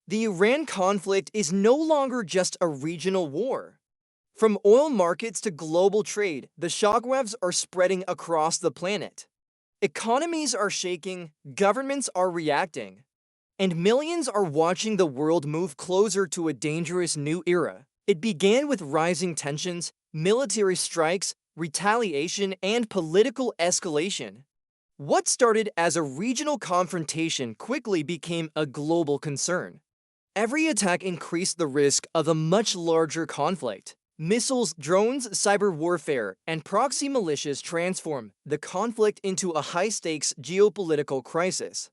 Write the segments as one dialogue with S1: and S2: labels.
S1: The Iran conflict is no longer just a regional war. From oil markets to global trade, the shockwaves are spreading across the planet. Economies are shaking, governments are reacting, and millions are watching the world move closer to a dangerous new era. It began with rising tensions, military strikes, retaliation, and political escalation. What started as a regional confrontation quickly became a global concern. Every attack increased the risk of a much larger conflict. Missiles, drones, cyber warfare, and proxy militias transform the conflict into a high-stakes geopolitical crisis.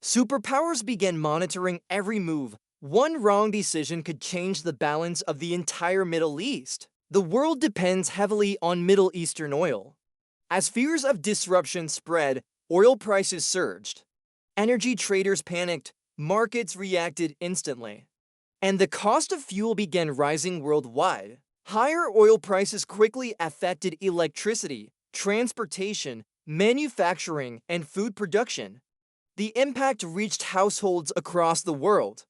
S1: Superpowers began monitoring every move. One wrong decision could change the balance of the entire Middle East. The world depends heavily on Middle Eastern oil. As fears of disruption spread, oil prices surged. Energy traders panicked, markets reacted instantly, and the cost of fuel began rising worldwide. Higher oil prices quickly affected electricity, transportation, manufacturing, and food production. The impact reached households across the world.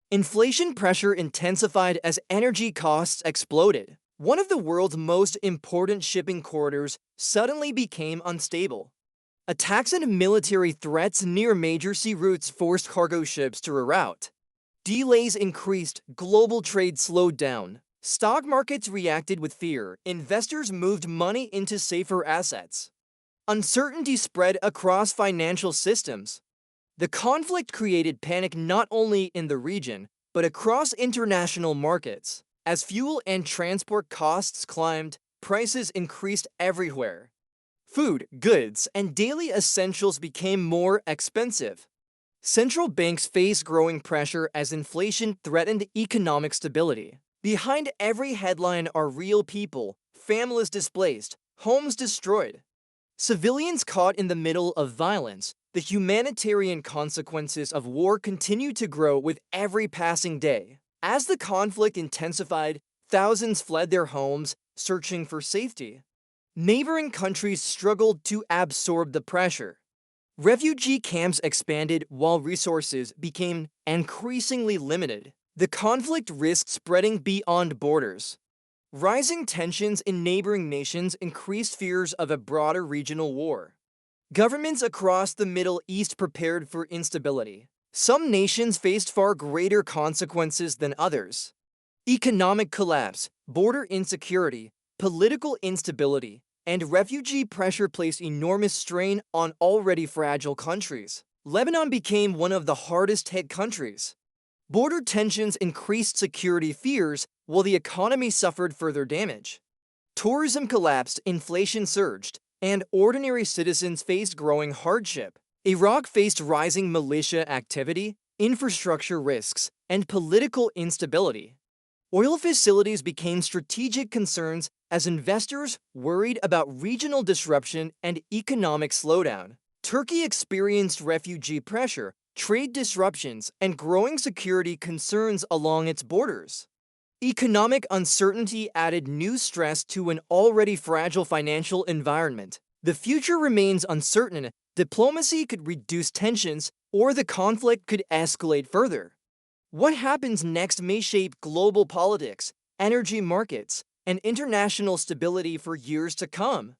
S1: Inflation pressure intensified as energy costs exploded. One of the world's most important shipping corridors suddenly became unstable. Attacks and military threats near major sea routes forced cargo ships to reroute. Delays increased, global trade slowed down. Stock markets reacted with fear. Investors moved money into safer assets. Uncertainty spread across financial systems. The conflict created panic not only in the region, but across international markets. As fuel and transport costs climbed, prices increased everywhere. Food, goods, and daily essentials became more expensive. Central banks faced growing pressure as inflation threatened economic stability. Behind every headline are real people, families displaced, homes destroyed. Civilians caught in the middle of violence. The humanitarian consequences of war continue to grow with every passing day. As the conflict intensified, thousands fled their homes, searching for safety. Neighboring countries struggled to absorb the pressure. Refugee camps expanded while resources became increasingly limited. The conflict risked spreading beyond borders. Rising tensions in neighboring nations increased fears of a broader regional war. Governments across the Middle East prepared for instability. Some nations faced far greater consequences than others. Economic collapse, border insecurity, political instability, and refugee pressure placed enormous strain on already fragile countries. Lebanon became one of the hardest-hit countries. Border tensions increased security fears, while the economy suffered further damage. Tourism collapsed, inflation surged, and ordinary citizens faced growing hardship. Iraq faced rising militia activity, infrastructure risks, and political instability. Oil facilities became strategic concerns as investors worried about regional disruption and economic slowdown. Turkey experienced refugee pressure, trade disruptions, and growing security concerns along its borders. Economic uncertainty added new stress to an already fragile financial environment. The future remains uncertain. Diplomacy could reduce tensions, or the conflict could escalate further. What happens next may shape global politics, energy markets, and international stability for years to come.